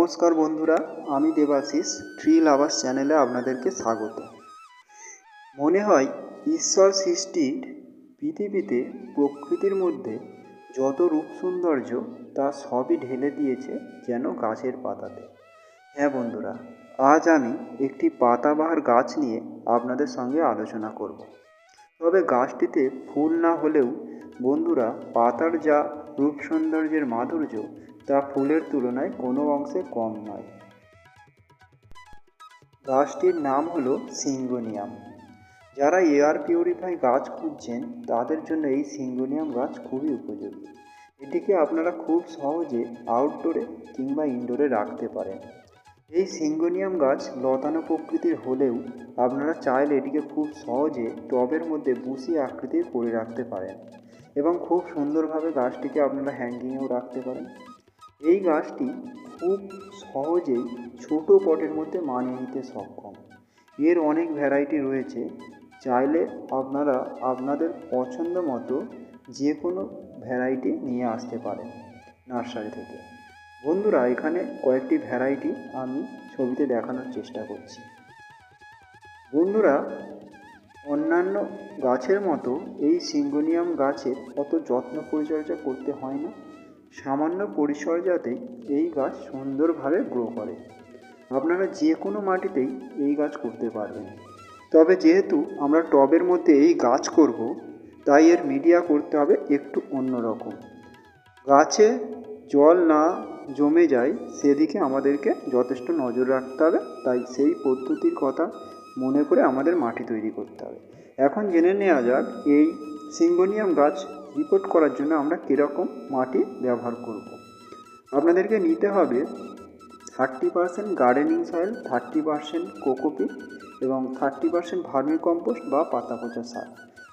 নমস্কার বন্ধুরা, আমি দেবাশিস ট্রি লাভার্স চ্যানেলে আপনাদেরকে স্বাগত। মনে হয় ঈশ্বর সৃষ্টির পৃথিবীতে প্রকৃতির মধ্যে যত রূপ সৌন্দর্য তা সবই ঢেলে দিয়েছে যেন গাছের পাতাতে। হ্যাঁ বন্ধুরা, আজ আমি একটি পাতাবাহার গাছ নিয়ে আপনাদের সঙ্গে আলোচনা করব। তবে গাছটিতে ফুল না হলেও বন্ধুরা, পাতার যা রূপ সৌন্দর্যের মাধুর্য তা ফুলের তুলনায় কোনো অংশে কম নয়। গাছটির নাম হলো সিঙ্গোনিয়াম। যারা এয়ার পিউরিফাই গাছ খুঁজছেন তাদের জন্য এই সিঙ্গোনিয়াম গাছ খুবই উপযোগী। এটিকে আপনারা খুব সহজে আউটডোরে কিংবা ইনডোরে রাখতে পারেন। এই সিঙ্গোনিয়াম গাছ লতানো প্রকৃতির হলেও আপনারা চাইলে এটিকে খুব সহজে টবের মধ্যে বুশি আকৃতির করে রাখতে পারেন এবং খুব সুন্দরভাবে গাছটিকে আপনারা হ্যাঙ্গিংয়েও রাখতে পারেন। এই গাছটি খুব সহজেই ছোট পটের মধ্যে মানিয়ে নিতে সক্ষম। এর অনেক ভ্যারাইটি রয়েছে, চাইলে আপনারা আপনাদের পছন্দ মতো যে কোনো ভ্যারাইটি নিয়ে আসতে পারেন নার্সারি থেকে। বন্ধুরা, এখানে কয়েকটি ভ্যারাইটি আমি ছবিতে দেখানোর চেষ্টা করছি। বন্ধুরা, অন্যান্য গাছের মতো এই সিঙ্গোনিয়াম গাছের অত যত্ন পরিচর্যা করতে হয় না। সামান্য পরিচর্যাতেই এই গাছ সুন্দরভাবে গ্রো করে। আপনারা যে কোনো মাটিতেই এই গাছ করতে পারবেন। তবে যেহেতু আমরা টবের মধ্যে এই গাছ করব, তাই এর মিডিয়া করতে হবে একটু অন্যরকম। গাছে জল না জমে যায় সেদিকে আমাদেরকে যথেষ্ট নজর রাখতে হবে। তাই সেই পদ্ধতির কথা মনে করে আমাদের মাটি তৈরি করতে হবে। এখন জেনে নেওয়া যাক এই সিঙ্গোনিয়াম গাছ রিপোর্ট করার জন্য আমরা কীরকম মাটি ব্যবহার করব। আপনাদেরকে নিতে হবে 30% গার্ডেনিং সয়েল, 30% কোকোপিট এবং 30% ভার্মি কম্পোস্ট বা পাতা পচা সার,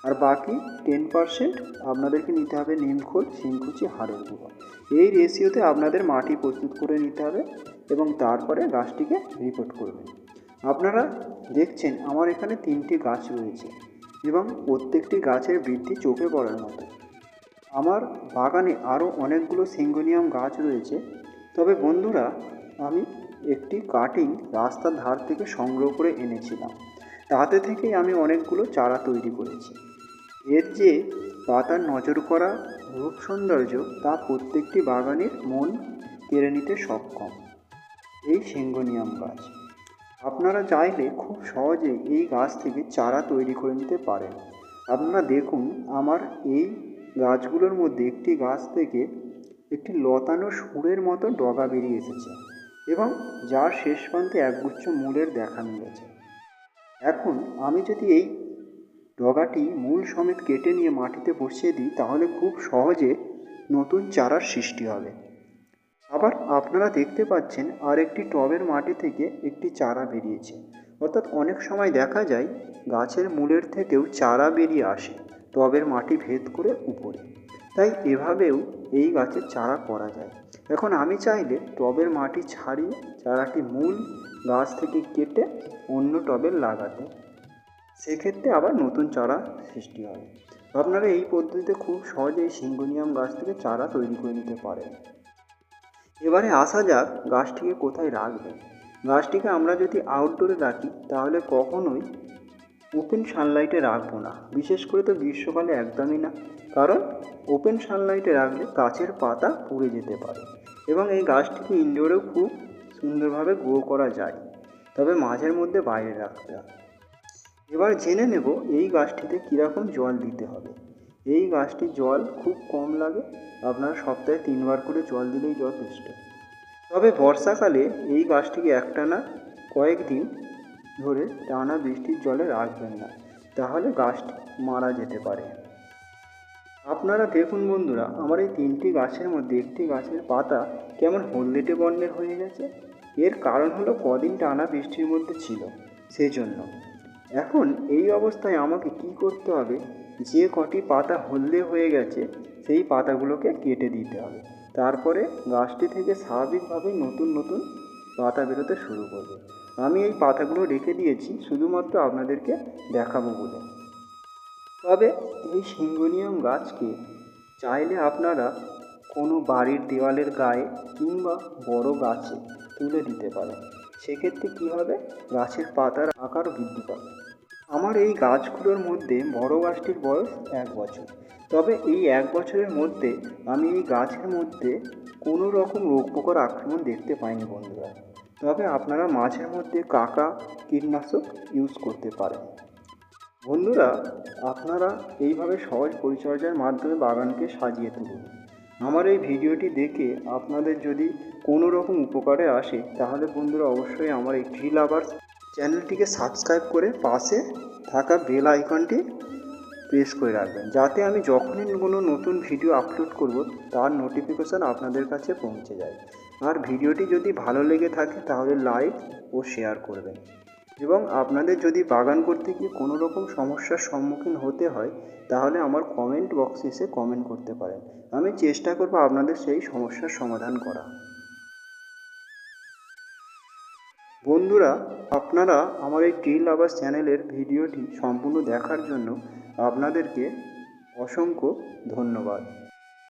আর বাকি 10% আপনাদেরকে নিতে হবে নিমখোল, শিংকুচি, হাড়ের গুঁড়ো। এই রেশিওতে আপনাদের মাটি প্রস্তুত করে নিতে হবে এবং তারপরে গাছটিকে রিপোর্ট করবেন। আপনারা দেখছেন আমার এখানে 3টি গাছ রয়েছে এবং প্রত্যেকটি গাছের বৃদ্ধি চোখে পড়ার মতো। আমার বাগানে আরও অনেকগুলো সিঙ্গোনিয়াম গাছ রয়েছে। তবে বন্ধুরা, আমি একটি কাটিং রাস্তার ধার থেকে সংগ্রহ করে এনেছিলাম, তাতে থেকেই আমি অনেকগুলো চারা তৈরি করেছি। এর যে পাতার নজর করা রূপ সৌন্দর্য তা প্রত্যেকটি বাগানের মন কেড়ে নিতে সক্ষম এই সিঙ্গোনিয়াম গাছ। আপনারা চাইলে খুব সহজেই এই গাছ থেকে চারা তৈরি করে নিতে পারেন। আপনারা দেখুন, আমার এই গাছগুলোর মধ্যে একটি গাছ থেকে একটি লতানো সুরের মতো ডগা বেরিয়ে এসেছে এবং যার শেষ প্রান্তে একগুচ্ছ মূলের দেখা মিলেছে। এখন আমি যদি এই ডগাটি মূল সমেত কেটে নিয়ে মাটিতে বসিয়ে দিই তাহলে খুব সহজে নতুন চারার সৃষ্টি হবে। আবার আপনারা দেখতে পাচ্ছেন আর একটি টবের মাটি থেকে একটি চারা বেরিয়েছে। অর্থাৎ অনেক সময় দেখা যায় গাছের মূলের থেকেও চারা বেরিয়ে আসে টবের মাটি ভেদ করে উপরে। তাই এভাবেও এই গাছের চারা করা যায়। এখন আমি চাইলে টবের মাটি ছাড়িয়ে চারাটি মূল গাছ থেকে কেটে অন্য টবে লাগাতে, সেক্ষেত্রে আবার নতুন চারা সৃষ্টি হবে। আপনারা এই পদ্ধতিতে খুব সহজেই সিঙ্গোনিয়াম গাছ থেকে চারা তৈরি করে নিতে পারেন। এবারে আসা যাক গাছটিকে কোথায় রাখবেন। গাছটিকে আমরা যদি আউটডোরে রাখি তাহলে কখনোই ওপেন সানলাইটে রাখবো না, বিশেষ করে তো গ্রীষ্মকালে একদমই না। কারণ ওপেন সানলাইটে রাখলে গাছের পাতা পুড়ে যেতে পারে এবং এই গাছটিকে ইনডোরেও খুব সুন্দরভাবে গ্রো করা যায়, তবে মাঝের মধ্যে বাইরে রাখতে হবে। এবার জেনে নেব এই গাছটিতে কীরকম জল দিতে হবে। এই গাছটির জল খুব কম লাগে, আপনারা সপ্তাহে 3 বার করে জল দিলেই যথেষ্ট। তবে বর্ষাকালে এই গাছটিকে একটানা কয়েকদিন ধরে টানা বৃষ্টির জলে রাখবেন না, তাহলে গাছটি মারা যেতে পারে। আপনারা দেখুন বন্ধুরা, আমার এই 3টি গাছের মধ্যে একটি গাছের পাতা কেমন হলদেটে বর্ণের হয়ে গেছে। এর কারণ হলো কদিন টানা বৃষ্টির মধ্যে ছিল, সেই জন্য। এখন এই অবস্থায় আমাকে কি করতে হবে, যে কটি পাতা হলদে হয়ে গেছে সেই পাতাগুলোকে কেটে দিতে হবে। তারপরে গাছটি থেকে স্বাভাবিকভাবেই নতুন নতুন পাতা বেরোতে শুরু করবে। আমি এই পাতাগুলো রেখে দিয়েছি শুধুমাত্র আপনাদেরকে দেখাবো বলে। তবে এই সিঙ্গোনিয়াম গাছকে চাইলে আপনারা কোনো বাড়ির দেওয়ালের গায়ে কিংবা বড় গাছে তুলে দিতে পারেন। সেক্ষেত্রে কী হবে, গাছের পাতার আকার বৃদ্ধি পাবে। আমার এই গাছগুলোর মধ্যে বড় গাছটির বয়স 1 বছর। তবে এই 1 বছরের মধ্যে আমি এই গাছের মধ্যে কোনো রকম রোগ পোকার আক্রমণ দেখতে পাইনি বন্ধুরা। তবে আপনারা মাঝের মধ্যে কাকা কীটনাশক ইউজ করতে পারেন। বন্ধুরা, আপনারা এইভাবে সহজ পরিচর্যার মাধ্যমে বাগানকে সাজিয়ে তুলুন। আমার এই ভিডিওটি দেখে আপনাদের যদি কোনো রকম উপকারে আসে, তাহলে বন্ধুরা অবশ্যই আমার এই ট্রি লাভার্স চ্যানেলটিকে সাবস্ক্রাইব করে পাশে থাকা বেল আইকনটি প্রেস করে রাখবেন, যাতে আমি যখনই কোনো নতুন ভিডিও আপলোড করব তার নোটিফিকেশান আপনাদের কাছে পৌঁছে যায়। আর ভিডিওটি যদি ভালো লেগে থাকে তাহলে লাইক ও শেয়ার করবেন। এবং আপনাদের যদি বাগান করতে গিয়ে কোনো রকম সমস্যার সম্মুখীন হতে হয়, তাহলে আমার কমেন্ট বক্সে এসে কমেন্ট করতে পারেন। আমি চেষ্টা করব আপনাদের সেই সমস্যার সমাধান করা। বন্ধুরা, আপনারা আমার এই ট্রি লাভার্স চ্যানেলের ভিডিওটি সম্পূর্ণ দেখার জন্য আপনাদেরকে অসংখ্য ধন্যবাদ।